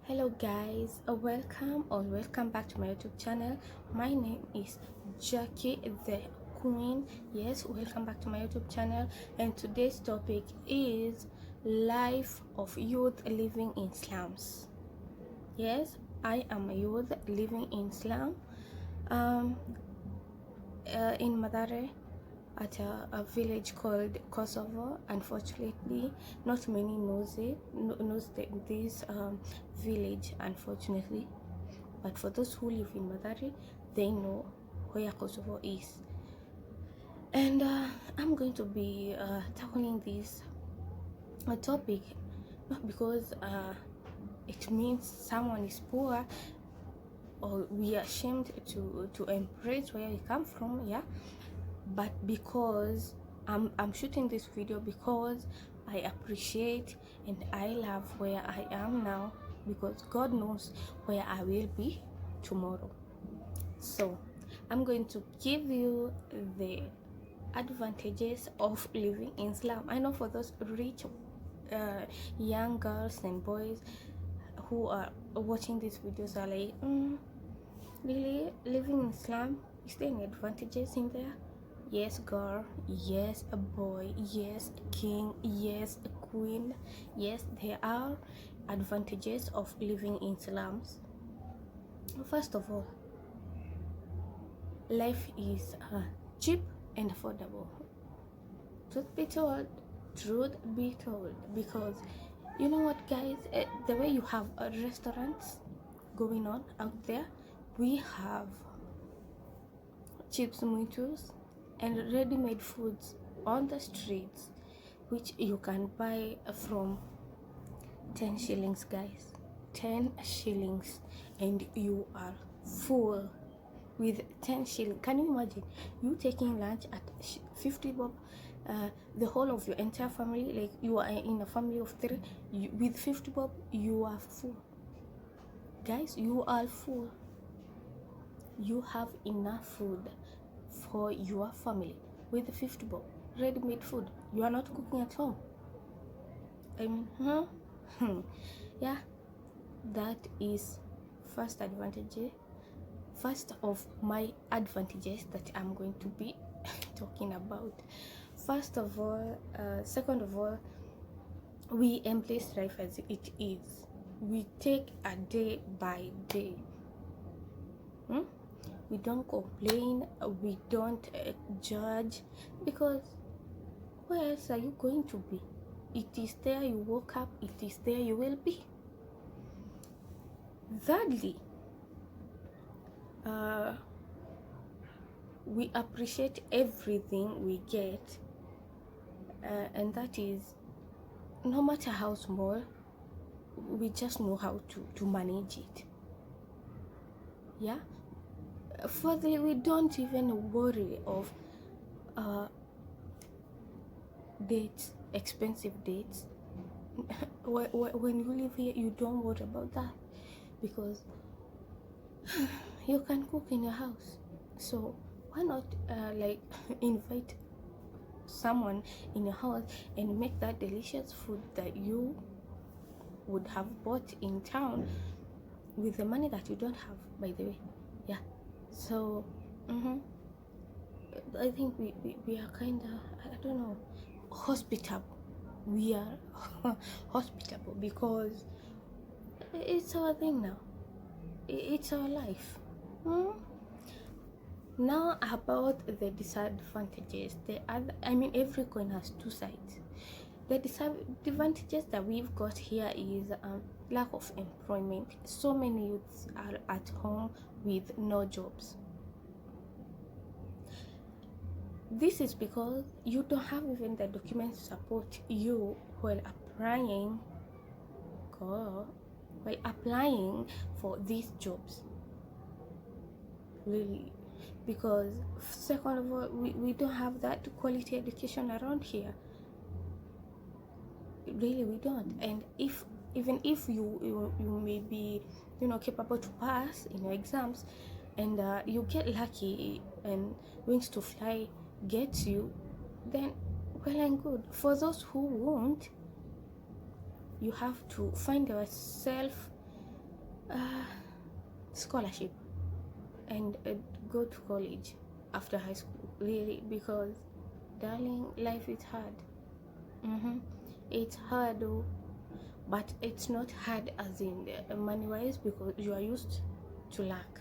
Hello guys, welcome back to my YouTube channel. My name is Jackie the Queen. Yes, welcome back to my YouTube channel, and today's topic is life of youth living in slums. Yes, I am a youth living in slum um in Madare, at a village called Kosovo. Unfortunately, not many knows this village, unfortunately. But for those who live in Madari, they know where Kosovo is. And I'm going to be tackling this topic not because it means someone is poor or we are ashamed to embrace where we come from, yeah, but because I'm shooting this video because I appreciate and I love where I am now, because God knows where I will be tomorrow. So I'm going to give you the advantages of living in slum. I know for those rich young girls and boys who are watching these videos are like, really, living in slum, is there any advantages in there? Yes, girl. Yes, a boy. Yes, a king. Yes, a queen. Yes, there are advantages of living in slums. First of all, life is cheap and affordable. Truth be told, because you know what, guys, the way you have restaurants going on out there, we have cheap tomatoes and ready-made foods on the streets, which you can buy from 10 shillings, guys. 10 shillings, and you are full with 10 shillings. Can you imagine you taking lunch at 50 bob? The whole of your entire family, like you are in a family of 3, with 50 bob you are full, guys. You are full. You have enough food for your family with 50 bob ready-made food. You are not cooking at home. I mean, yeah, that is first advantage. First of my advantages that I'm going to be talking about. First of all, second of all, we embrace life as it is. We take a day by day. We don't complain, we don't judge, because where else are you going to be? It is there you woke up, it is there you will be. Thirdly, we appreciate everything we get, and that is, no matter how small, we just know how to manage it. Yeah. Furtherly, we don't even worry of dates, expensive dates. When you live here, you don't worry about that, because you can cook in your house. So why not like invite someone in your house and make that delicious food that you would have bought in town with the money that you don't have, by the way. Yeah. So I think we are kind of, I don't know, hospitable. We are hospitable because it's our thing now. It's our life. Now about the disadvantages. Every coin has two sides. The disadvantages that we've got here is lack of employment. So many youths are at home with no jobs. This is because you don't have even the documents to support you while applying for these jobs. Really, because second of all, we don't have that quality education around here. Really, we don't. And even if you may be, capable to pass in your exams, and you get lucky and wings to fly gets you, then well and good. For those who won't, you have to find yourself uh, scholarship and go to college after high school, really, because darling, life is hard. It's hard though, but it's not hard as in money wise, because you are used to lack.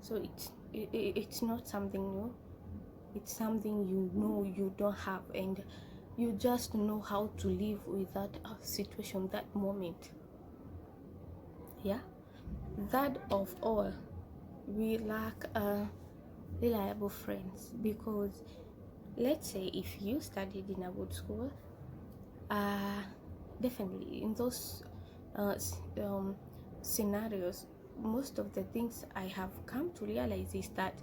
So it's not something new, it's something you know you don't have, and you just know how to live with that situation, that moment. Yeah, that of all, we lack reliable friends, because let's say if you studied in a good school, uh definitely in those scenarios, most of the things I have come to realize is that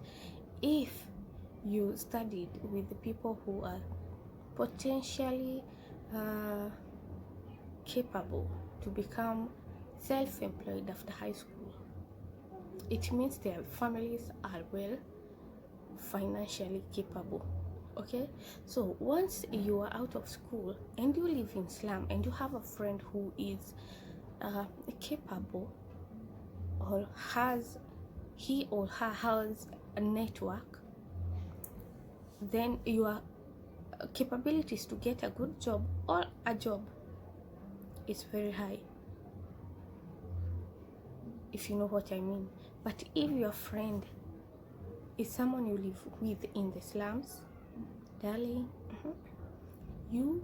if you studied with the people who are potentially uh, capable to become self-employed after high school, it means their families are well financially capable. Okay, so once you are out of school and you live in slum and you have a friend who is capable, or has, he or her has a network, then your capabilities to get a good job or a job is very high, if you know what I mean. But if your friend is someone you live with in the slums, darling, you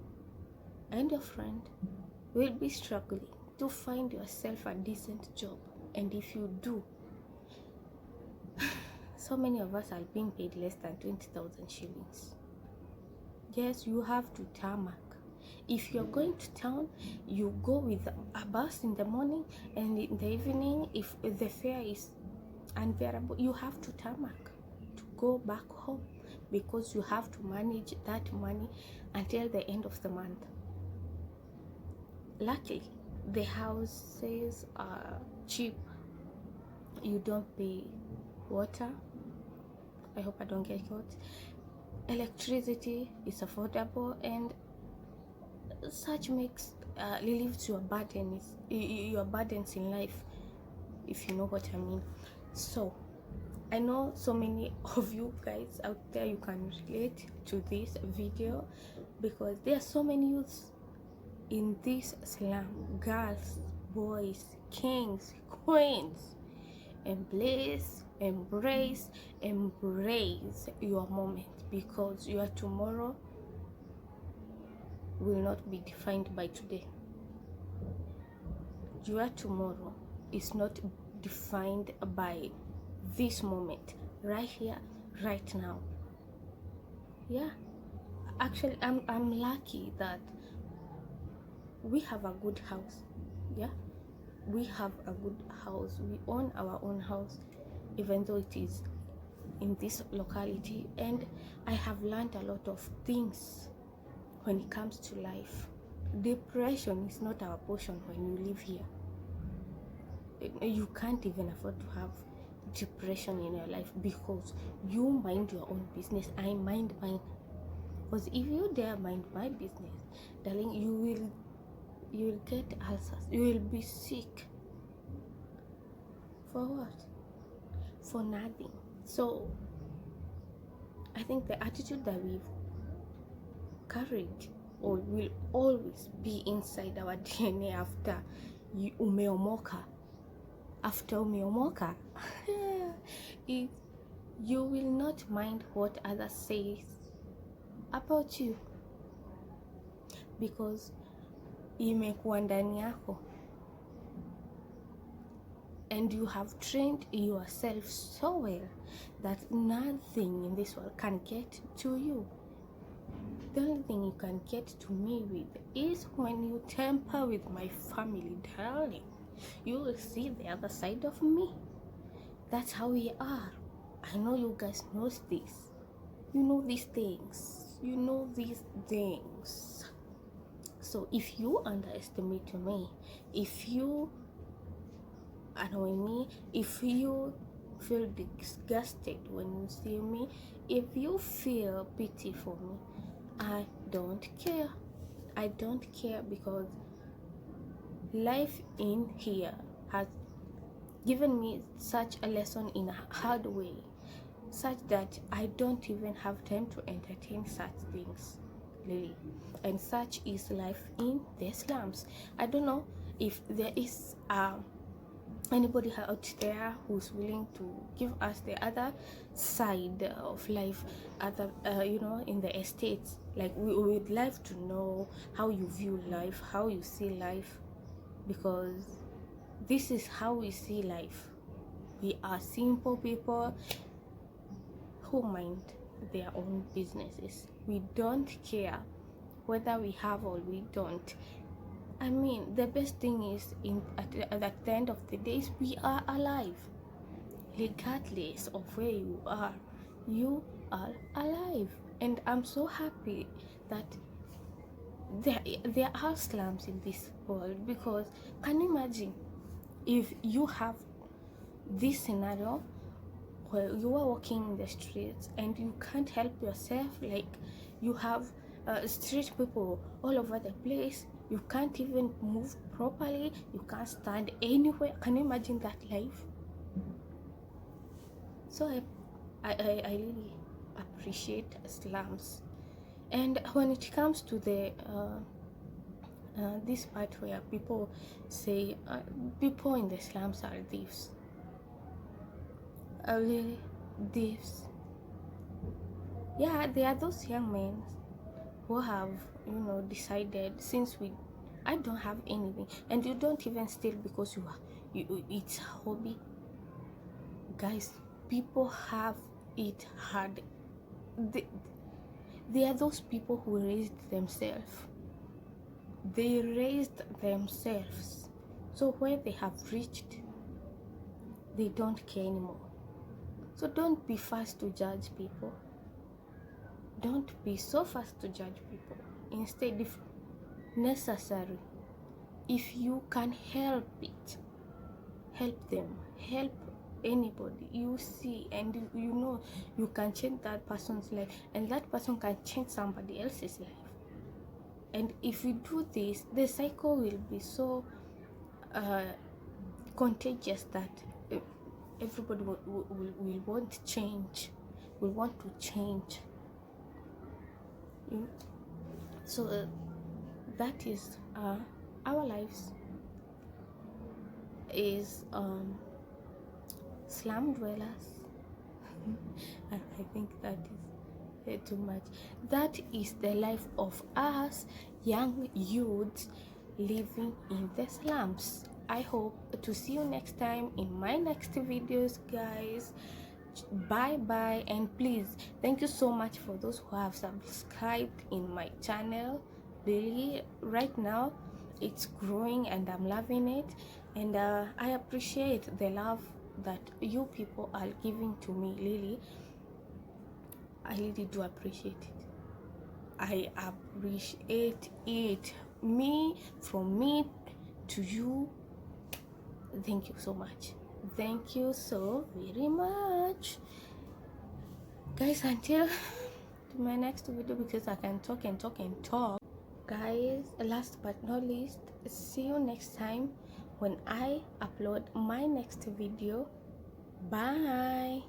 and your friend will be struggling to find yourself a decent job. And if you do, so many of us are being paid less than 20,000 shillings. Yes, you have to tarmac. If you're going to town, you go with a bus in the morning, and in the evening, if the fare is unbearable, you have to tarmac to go back home, because you have to manage that money until the end of the month. Luckily, the houses are cheap. You don't pay water. I hope I don't get caught. Electricity is affordable, and such makes relieves your burdens, your burdens in life, if you know what I mean. So I know so many of you guys out there, you can relate to this video, because there are so many youths in this slum, girls, boys, kings, queens. Embrace, embrace, embrace your moment, because your tomorrow will not be defined by today. Your tomorrow is not defined by this moment, right here, right now. Yeah, actually, I'm lucky that we have a good house. Yeah, we have a good house. We own our own house, even though it is in this locality, and I have learned a lot of things when it comes to life. Depression is not our portion when you live here. You can't even afford to have depression in your life, because you mind your own business, I mind mine. Because if you dare mind my business, darling, you will get ulcers, you will be sick. For what? For nothing. So I think the attitude that we've carried or will always be inside our DNA after umeomoka. After umeomoka, is you will not mind what others say about you, because imekuwa ndani yako, and you have trained yourself so well that nothing in this world can get to you. The only thing you can get to me with is when you tamper with my family, darling. You will see the other side of me. That's how we are. I know you guys know this. You know these things. You know these things. So if you underestimate me, if you annoy me, if you feel disgusted when you see me, if you feel pity for me, I don't care. I don't care, because life in here has given me such a lesson in a hard way, such that I don't even have time to entertain such things, really. And such is life in the slums. I don't know if there is anybody out there who's willing to give us the other side of life, other in the estates. Like, we would like to know how you view life, how you see life, because this is how we see life. We are simple people who mind their own businesses. We don't care whether we have or we don't. I mean, the best thing is, at the end of the day, we are alive. Regardless of where you are alive. And I'm so happy that there are slums in this world, because can you imagine if you have this scenario where you are walking in the streets and you can't help yourself, like you have street people all over the place, you can't even move properly, you can't stand anywhere. Can you imagine that life? So I really appreciate slums. And when it comes to the this part where people say people in the slums are thieves, really thieves? Yeah, there are those young men who have decided, since I don't have anything, and you don't even steal because it's a hobby. Guys, people have it hard. They are those people who raised themselves. They raised themselves, so where they have reached, they don't care anymore. So don't be fast to judge people. Don't be so fast to judge people. Instead, if necessary, if you can help it, help them. Help anybody you see, and you can change that person's life, and that person can change somebody else's life. And if we do this, the cycle will be so contagious that everybody will want change, will want to change. So that is our lives is slum dwellers. I think that is too much. That is the life of us young youths living in the slums. I hope to see you next time in my next videos, guys. Bye bye, and please, thank you so much for those who have subscribed in my channel. Really, right now it's growing and I'm loving it, and I appreciate the love that you people are giving to me. Really, I really do appreciate it. I appreciate it. From me to you, thank you so much. Thank you so very much, guys. Until my next video, because I can talk and talk and talk, guys. Last but not least, see you next time when I upload my next video. Bye.